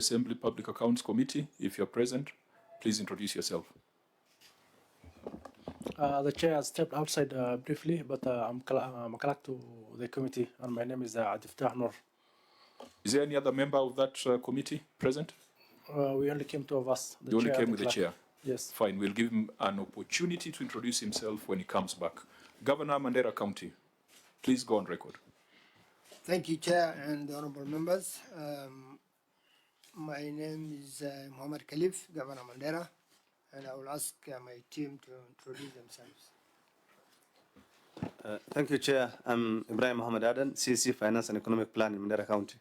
Assembly Public Accounts Committee, if you're present, please introduce yourself. The chair has stepped outside briefly, but I'm a clerk to the committee, and my name is Adiftah Noor. Is there any other member of that committee present? We only came two of us. You only came with the chair? Yes. Fine, we'll give him an opportunity to introduce himself when he comes back. Governor Mandera County, please go on record. Thank you, Chair and honorable members. My name is Muhammad Khalif, Governor Mandera, and I will ask my team to introduce themselves. Thank you, Chair. I'm Ibrahim Muhammad Adan, CC Finance and Economic Plan in Mandera County.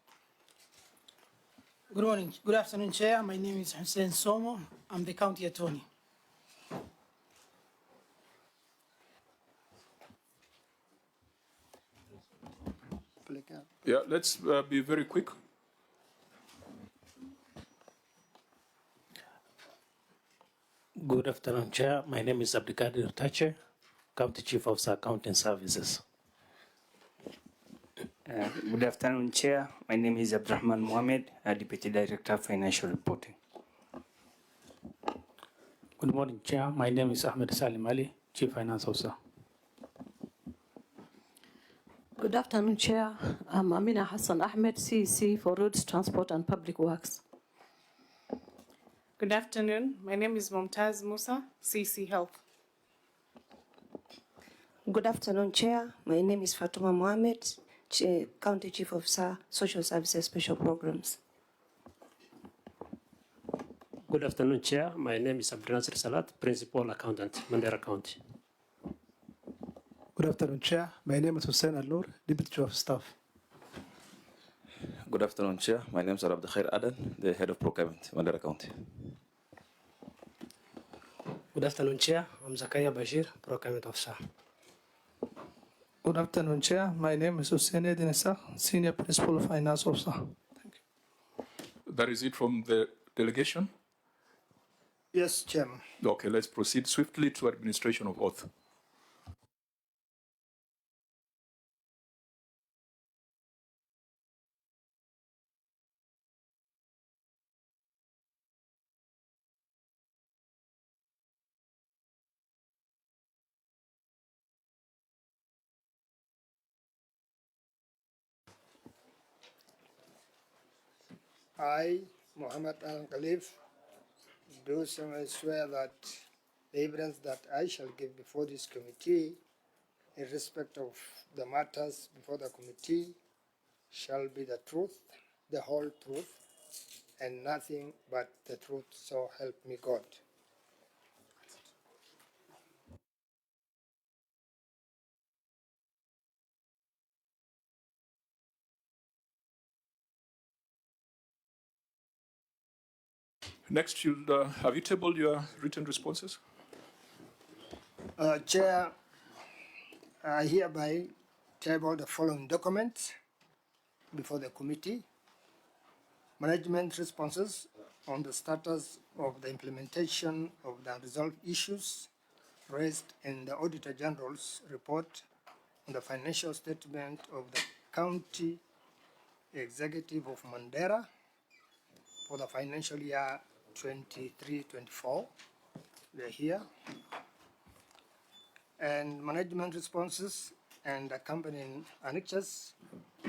Good morning. Good afternoon, Chair. My name is Hussein Somo. I'm the county attorney. Yeah, let's be very quick. Good afternoon, Chair. My name is Abdikadir Tache, County Chief of Accounting Services. Good afternoon, Chair. My name is Abdurrahman Mohamed, Deputy Director of Financial Reporting. Good morning, Chair. My name is Ahmed Salim Ali, Chief Finance Officer. Good afternoon, Chair. I'm Amina Hassan Ahmed, CEC for Roads, Transport and Public Works. Good afternoon. My name is Momtaz Musa, CC Health. Good afternoon, Chair. My name is Fatuma Mohamed, County Chief Officer, Social Services Special Programs. Good afternoon, Chair. My name is Abdul Nasir Salat, Principal Accountant, Mandera County. Good afternoon, Chair. My name is Hussein Al-Noor, Deputy Chief of Staff. Good afternoon, Chair. My name is Abdul Khair Adan, the Head of Procurement, Mandera County. Good afternoon, Chair. I'm Zakaya Bashir, Procurement Officer. Good afternoon, Chair. My name is Hussein Edinesa, Senior Principal Finance Officer. Thank you. That is it from the delegation? Yes, Chairman. Okay, let's proceed swiftly to administration of oath. I, Muhammad Al-Khalif, do solemnly swear that the evidence that I shall give before this committee in respect of the matters before the committee shall be the truth, the whole truth, and nothing but the truth, so help me God. Next, have you tabled your written responses? Chair, I hereby table the following documents before the committee. Management responses on the status of the implementation of the unresolved issues raised in the Auditor General's report on the financial statement of the County Executive of Mandera for the financial year 23-24. They're here. And management responses and accompanying annexes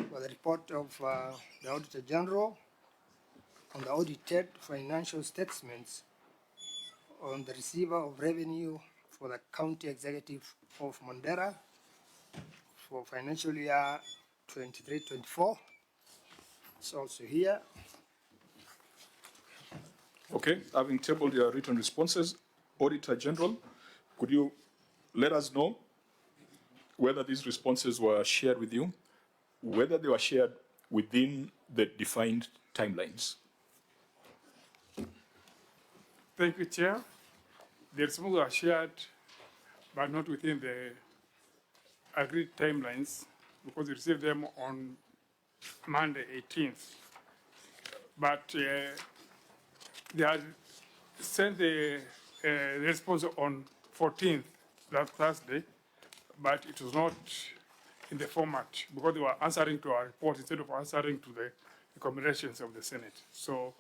for the report of the Auditor General on the audited financial statements on the receiver of revenue for the County Executive of Mandera for financial year 23-24. It's also here. Okay, having tabled your written responses, Auditor General, could you let us know whether these responses were shared with you, whether they were shared within the defined timelines? Thank you, Chair. The responses were shared, but not within the agreed timelines, because we received them on Monday, 18th. But they had sent the response on 14th, that Thursday, but it was not in the format because they were answering to our report instead of answering to the recommendations of the Senate. So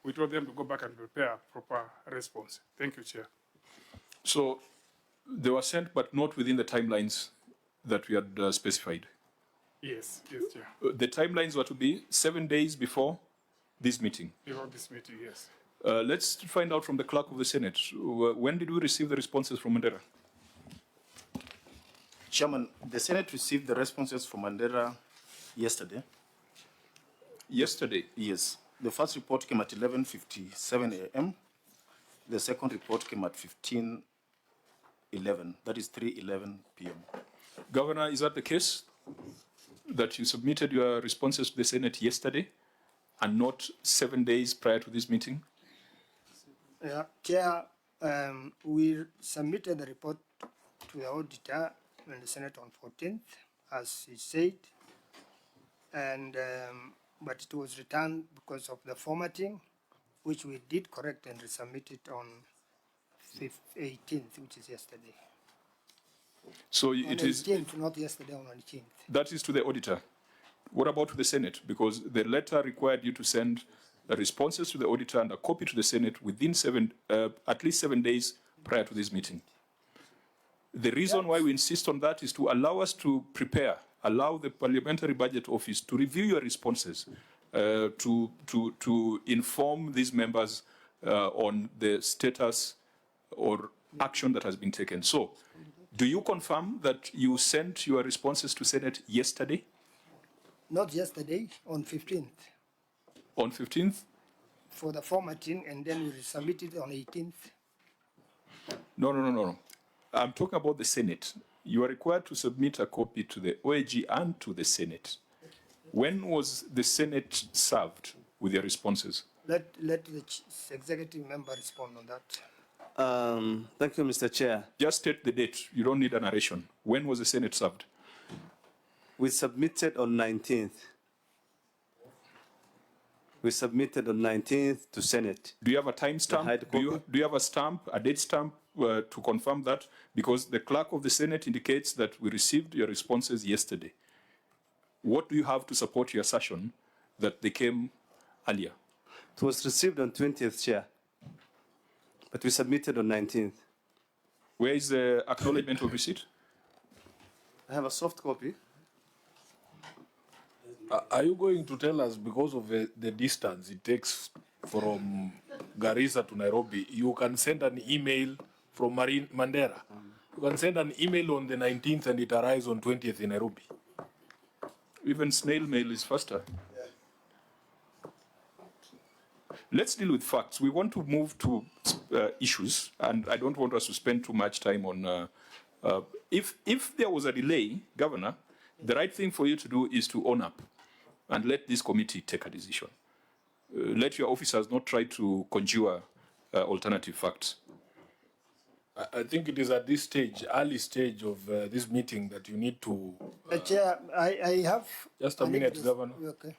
we told them to go back and prepare a proper response. Thank you, Chair. So they were sent, but not within the timelines that we had specified. Yes, Chair. The timelines were to be 7 days before this meeting. Before this meeting, yes. Let's find out from the clerk of the Senate. When did we receive the responses from Mandera? Chairman, the Senate received the responses from Mandera yesterday. Yesterday? Yes. The first report came at 11:57 a.m. The second report came at 15:11. That is 3:11 p.m. Governor, is that the case? That you submitted your responses to the Senate yesterday and not 7 days prior to this meeting? Yeah, Chair, we submitted the report to the auditor in the Senate on 14th, as he said, and but it was returned because of the formatting, which we did correct and resubmit it on 18th, which is yesterday. So on it is 18th, not yesterday, on 18th. that is to the auditor. What about to the Senate? Because the letter required you to send the responses to the auditor and a copy to the Senate within at least 7 days prior to this meeting. The reason why we insist on that is to allow us to prepare, allow the Parliamentary Budget Office to review your responses, to inform these members on the status or action that has been taken. So, do you confirm that you sent your responses to Senate yesterday? Not yesterday, on 15th, On 15th? for the formatting, and then we resubmitted on 18th. No. I'm talking about the Senate. You are required to submit a copy to the OAG and to the Senate. When was the Senate served with your responses? Let the executive member respond on that. Thank you, Mr. Chair. Just state the date. You don't need a narration. When was the Senate served? We submitted on 19th. We submitted on 19th to Senate. Do you have a time stamp? Do you have a stamp, a date stamp to confirm that? Because the clerk of the Senate indicates that we received your responses yesterday. What do you have to support your assertion that they came earlier? It was received on 20th, Chair, but we submitted on 19th. Where is the acknowledgement of receipt? I have a soft copy. Are you going to tell us, because of the distance it takes from Garissa to Nairobi, you can send an email from Mandera? You can send an email on the 19th and it arrives on 20th in Nairobi. Even snail mail is faster. Let's deal with facts. We want to move to issues, and I don't want us to spend too much time on... if there was a delay, Governor, the right thing for you to do is to own up and let this committee take a decision. Let your officers not try to conjure alternative facts. I think it is at this stage, early stage of this meeting, that you need to... Chair, I have... Just a minute, Governor. Okay.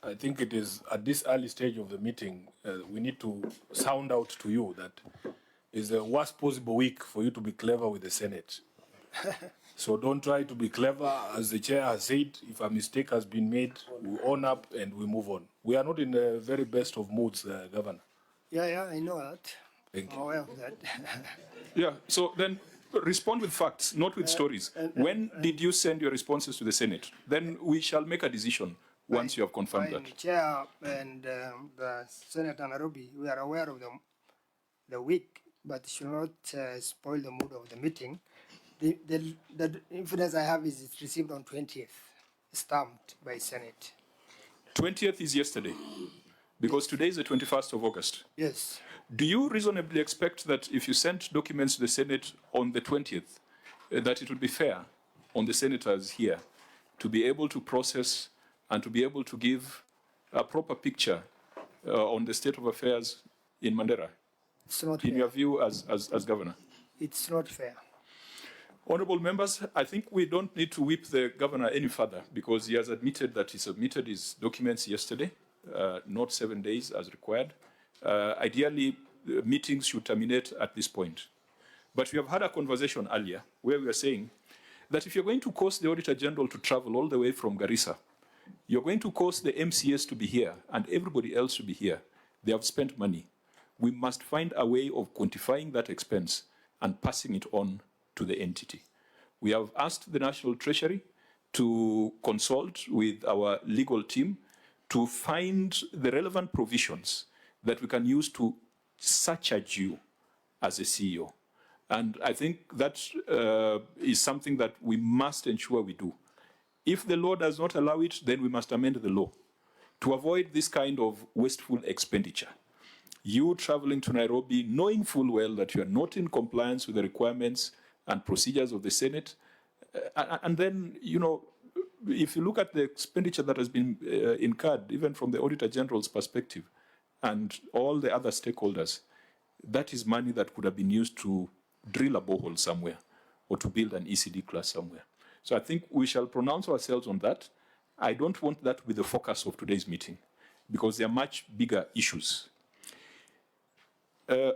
I think it is at this early stage of the meeting, we need to sound out to you that it's the worst possible week for you to be clever with the Senate. So don't try to be clever. As the chair has said, if a mistake has been made, we own up and we move on. We are not in the very best of moods, Governor. Yeah, I know that. Thank you. I'm aware of that. Yeah, so then respond with facts, not with stories. When did you send your responses to the Senate? Then we shall make a decision once you have confirmed that. Chair and the Senator Nairobi, we are aware of the week, but it should not spoil the mood of the meeting. The evidence I have is it's received on 20th, stamped by Senate. 20th is yesterday, because today is the 21st of August. Yes. Do you reasonably expect that if you sent documents to the Senate on the 20th, that it would be fair on the senators here to be able to process and to be able to give a proper picture on the state of affairs in Mandera? It's not in fair. your view as governor? It's not fair. Honorable members, I think we don't need to whip the governor any further because he has admitted that he submitted his documents yesterday, not 7 days as required. Ideally, meetings should terminate at this point. But we have had a conversation earlier where we were saying that if you're going to cause the Auditor General to travel all the way from Garissa, you're going to cause the MCS to be here and everybody else to be here. they have spent money. We must find a way of quantifying that expense and passing it on to the entity. We have asked the National Treasury to consult with our legal team to find the relevant provisions that we can use to surcharge you as a CEO. And I think that is something that we must ensure we do. If the law does not allow it, then we must amend the law to avoid this kind of wasteful expenditure. You traveling to Nairobi, knowing full well that you are not in compliance with the requirements and procedures of the Senate, and then, you know, if you look at the expenditure that has been incurred, even from the Auditor General's perspective, and all the other stakeholders, that is money that could have been used to drill a borehole somewhere or to build an ECD class somewhere. So I think we shall pronounce ourselves on that. I don't want that to be the focus of today's meeting because there are much bigger issues.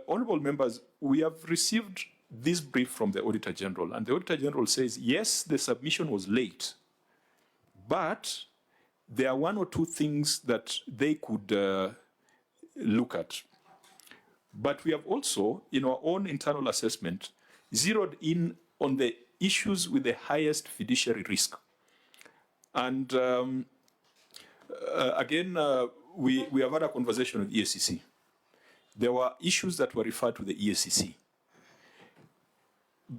Honorable members, we have received this brief from the Auditor General, and the Auditor General says, yes, the submission was late, but there are one or two things that they could look at. But we have also, in our own internal assessment, zeroed in on the issues with the highest fiduciary risk. And again, we have had a conversation with EACC. There were issues that were referred to the EACC.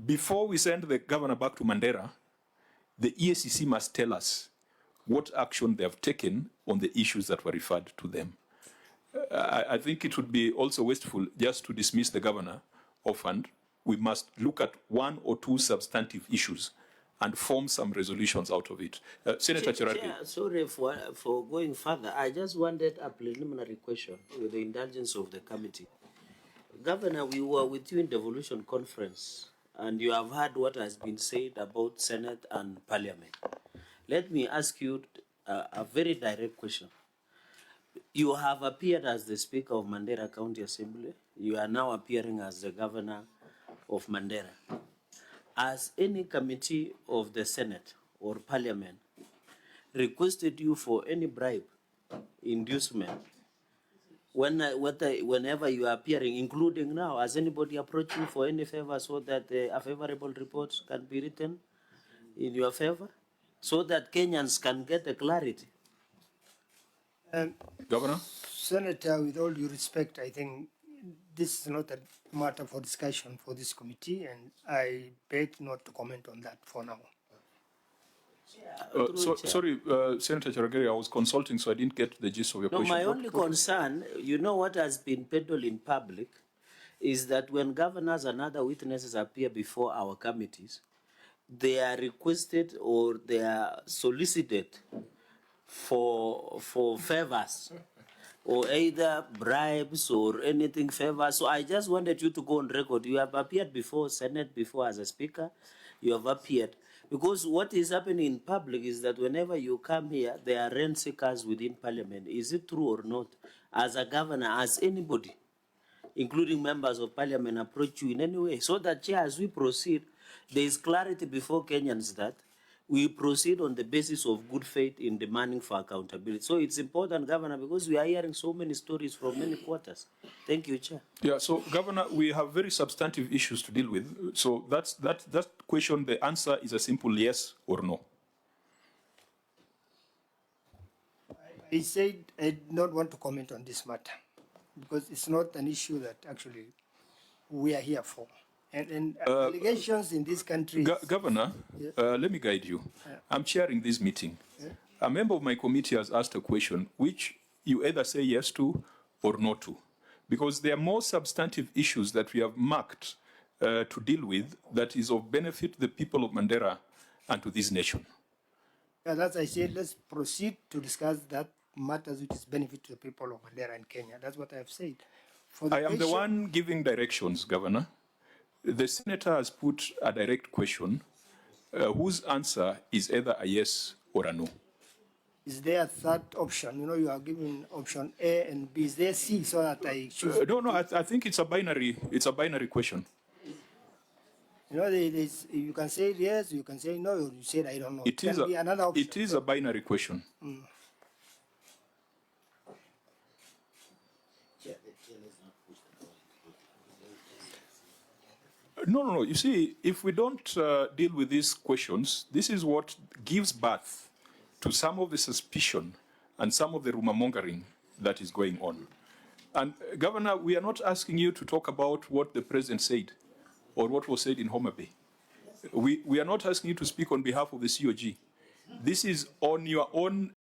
Before we send the governor back to Mandera, the EACC must tell us what action they have taken on the issues that were referred to them. I think it would be also wasteful just to dismiss the governor offhand. We must look at one or two substantive issues and form some resolutions out of it. Senator Cherargei. Chair, sorry for going further. I just wanted a preliminary question with the indulgence of the committee. Governor, we were with you in devolution conference, and you have heard what has been said about Senate and Parliament. Let me ask you a very direct question. You have appeared as the Speaker of Mandera County Assembly. You are now appearing as the Governor of Mandera. Has any committee of the Senate or Parliament requested you for any bribe, inducement, whenever you are appearing, including now? Has anybody approached you for any favor so that a favorable report can be written in your favor, so that Kenyans can get the clarity? Governor? Senator, with all due respect, I think this is not a matter for discussion for this committee, and I beg not to comment on that for now. Sorry, Senator Cherargei, I was consulting, so I didn't get the gist of your question. No, my only concern, you know what has been peddled in public, is that when governors and other witnesses appear before our committees, they are requested or they are solicited for favors, or either bribes or anything favors. So I just wanted you to go on record. You have appeared before Senate, before as a speaker, you have appeared. Because what is happening in public is that whenever you come here, there are rent seekers within Parliament. Is it true or not? As a governor, as anybody, including members of Parliament, approach you in any way? So that, Chair, as we proceed, there is clarity before Kenyans that we proceed on the basis of good faith in demanding for accountability. So it's important, Governor, because we are hearing so many stories from many quarters. Thank you, Chair. Yeah, so, Governor, we have very substantive issues to deal with. So that question, the answer is a simple yes or no. I said I do not want to comment on this matter because it's not an issue that actually we are here for. And allegations in this country... Governor, yes. Let me guide you. I'm chairing this meeting. A member of my committee has asked a question which you either say yes to or no to, because there are more substantive issues that we have marked to deal with that is of benefit to the people of Mandera and to this nation. And as I said, let's proceed to discuss that matters which is benefit to the people of Mandera and Kenya. That's what I have said. I am the one giving directions, Governor. The senator has put a direct question whose answer is either a yes or a no. Is there a third option? You know, you are giving option A and B. Is there C so that I choose? No, I think it's a binary question. You know, you can say yes, you can say no, or you say I don't know. It is be another option. It is a binary question. No. You see, if we don't deal with these questions, this is what gives birth to some of the suspicion and some of the rumor mongering that is going on. And Governor, we are not asking you to talk about what the president said or what was said in Homa Bay. We are not asking you to speak on behalf of the COG. This is on your own